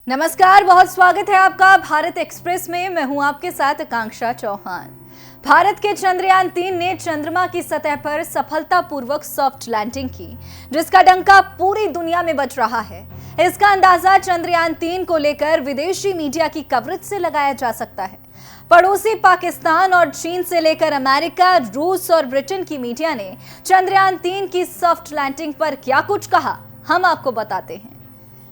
नमस्कार, बहुत स्वागत है आपका भारत एक्सप्रेस में। मैं हूं आपके साथ आकांक्षा चौहान। भारत के चंद्रयान-3 ने चंद्रमा की सतह पर सफलतापूर्वक सॉफ्ट लैंडिंग की, जिसका डंका पूरी दुनिया में बज रहा है। इसका अंदाजा चंद्रयान-3 को लेकर विदेशी मीडिया की कवरेज से लगाया जा सकता है। पड़ोसी पाकिस्तान और चीन से लेकर अमेरिका, रूस और ब्रिटेन की मीडिया ने चंद्रयान-3 की सॉफ्ट लैंडिंग पर क्या कुछ कहा, हम आपको बताते हैं।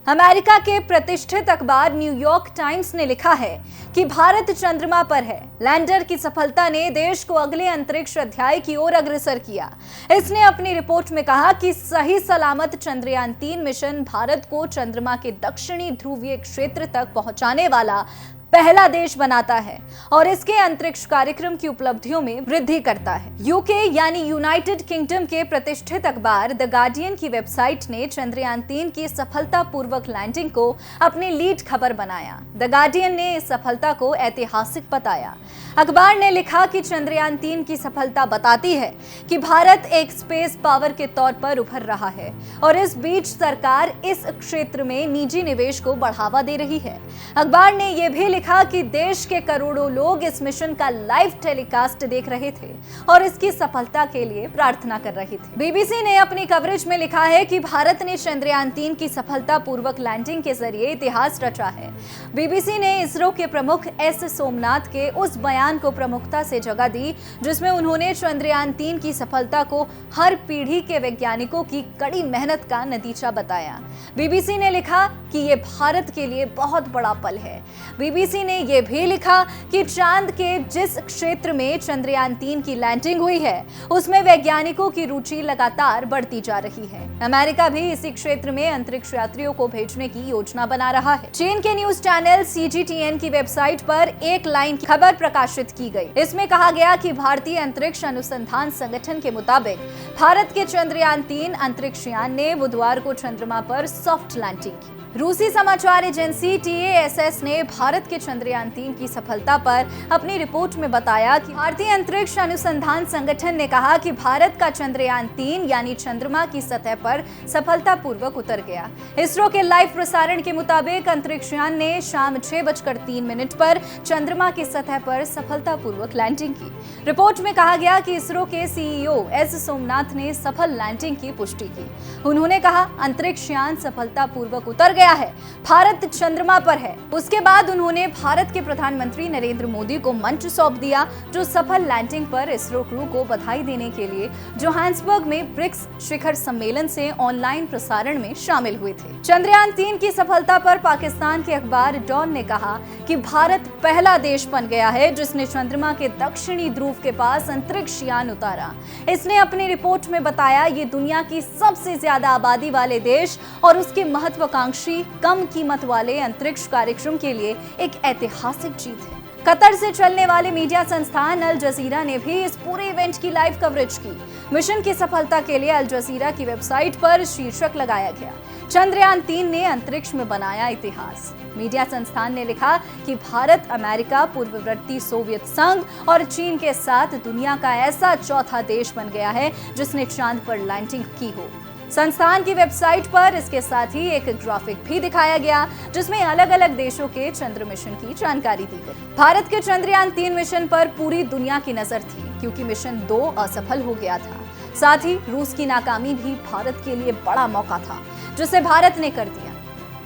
अमेरिका के प्रतिष्ठित अखबार न्यूयॉर्क टाइम्स ने लिखा है कि भारत चंद्रमा पर है। लैंडर की सफलता ने देश को अगले अंतरिक्ष अध्याय की ओर अग्रसर किया। इसने अपनी रिपोर्ट में कहा कि सही सलामत चंद्रयान-3 मिशन भारत को चंद्रमा के दक्षिणी ध्रुवीय क्षेत्र तक पहुंचाने वाला पहला देश बनाता है और इसके अंतरिक्ष कार्यक्रम की उपलब्धियों में वृद्धि करता है। यूके यानी यूनाइटेड किंगडम के प्रतिष्ठित अखबार द गार्डियन की वेबसाइट ने चंद्रयान-3 की सफलतापूर्वक लैंडिंग को अपनी लीड खबर बनाया। द गार्डियन ने इस सफलता को ऐतिहासिक बताया। अखबार ने लिखा कि चंद्रयान-3 की सफलता बताती है कि भारत एक स्पेस पावर के तौर पर उभर रहा है और इस बीच सरकार इस क्षेत्र में निजी निवेश को बढ़ावा दे रही है। अखबार ने यह भी लिखा कि देश के करोड़ों लोग इस मिशन का लाइव टेलीकास्ट देख रहे थे और इसकी सफलता के लिए प्रार्थना कर रहे थे। बीबीसी ने अपनी कवरेज में लिखा है कि भारत ने चंद्रयान-3 की सफलतापूर्वक लैंडिंग के जरिए इतिहास रचा है। बीबीसी ने इसरो के प्रमुख एस सोमनाथ के उस बयान को प्रमुखता से जगह दी जिसमें उन्होंने चंद्रयान-3 की सफलता को हर पीढ़ी के वैज्ञानिकों की कड़ी मेहनत का नतीजा बताया। बीबीसी ने लिखा कि यह भारत के लिए बहुत बड़ा पल है। बीबीसी ने यह भी लिखा कि चांद के जिस क्षेत्र में चंद्रयान-3 की लैंडिंग हुई है उसमें वैज्ञानिकों की रुचि लगातार बढ़ती जा रही है। अमेरिका भी इसी क्षेत्र में अंतरिक्ष यात्रियों को भेजने की योजना बना रहा है। चीन के न्यूज चैनल CGTN की वेबसाइट पर एक लाइन की खबर प्रकाशित की गई। इसमें कहा गया कि भारतीय अंतरिक्ष अनुसंधान संगठन के मुताबिक भारत के चंद्रयान-3 अंतरिक्ष यान ने बुधवार को चंद्रमा पर सॉफ्ट लैंडिंग की। रूसी समाचार एजेंसी TASS ने भारत के चंद्रयान-3 की सफलता पर अपनी रिपोर्ट में बताया कि भारतीय अंतरिक्ष अनुसंधान संगठन ने कहा कि भारत का चंद्रयान-3 यानी चंद्रमा की सतह पर सफलतापूर्वक उतर गया। इसरो के लाइव प्रसारण के मुताबिक अंतरिक्ष यान ने शाम 6:03 पर चंद्रमा की सतह पर सफलतापूर्वक लैंडिंग की। रिपोर्ट में कहा गया कि इसरो के CEO एस सोमनाथ ने सफल लैंडिंग की पुष्टि की। उन्होंने कहा, अंतरिक्ष यान सफलतापूर्वक उतर गया है, भारत चंद्रमा पर है। उसके बाद उन्होंने भारत के प्रधानमंत्री नरेंद्र मोदी को मंच सौंप दिया, जो सफल लैंडिंग पर इसरो क्रू को बधाई देने के लिए जोहान्सबर्ग में ब्रिक्स शिखर सम्मेलन से ऑनलाइन प्रसारण में शामिल हुए थे। चंद्रयान-3 की सफलता पर पाकिस्तान के अखबार डॉन ने कहा कि भारत पहला देश बन गया है जिसने चंद्रमा के दक्षिणी ध्रुव के पास अंतरिक्ष यान उतारा। इसने अपनी रिपोर्ट में बताया, ये दुनिया की सबसे ज्यादा आबादी वाले देश और उसके महत्वाकांक्षी कम कीमत वाले अंतरिक्ष कार्यक्रम के लिए एक ऐतिहासिक जीत है। कतर से चलने वाले मीडिया संस्थान अल जजीरा ने भी इस पूरे इवेंट की लाइव कवरेज की। मिशन की सफलता के लिए अल जजीरा की वेबसाइट पर शीर्षक लगाया गया, चंद्रयान-3 ने अंतरिक्ष में बनाया इतिहास। मीडिया संस्थान ने लिखा कि भारत, अमेरिका, पूर्ववर्ती सोवियत संघ और चीन के साथ दुनिया का ऐसा चौथा देश बन गया है जिसने चांद पर लैंडिंग की हो। संस्थान की वेबसाइट पर इसके साथ ही एक ग्राफिक भी दिखाया गया जिसमें अलग अलग देशों के चंद्र मिशन की जानकारी दी गई। भारत के चंद्रयान-3 मिशन पर पूरी दुनिया की नजर थी क्योंकि मिशन 2 असफल हो गया था। साथ ही रूस की नाकामी भी भारत के लिए बड़ा मौका था जिसे भारत ने कर दिया।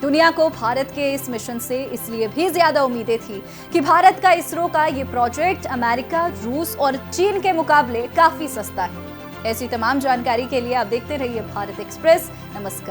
दुनिया को भारत के इस मिशन से इसलिए भी ज्यादा उम्मीदें थी कि भारत का इसरो का ये प्रोजेक्ट अमेरिका, रूस और चीन के मुकाबले काफी सस्ता है। ऐसी तमाम जानकारी के लिए आप देखते रहिए भारत एक्सप्रेस। नमस्कार।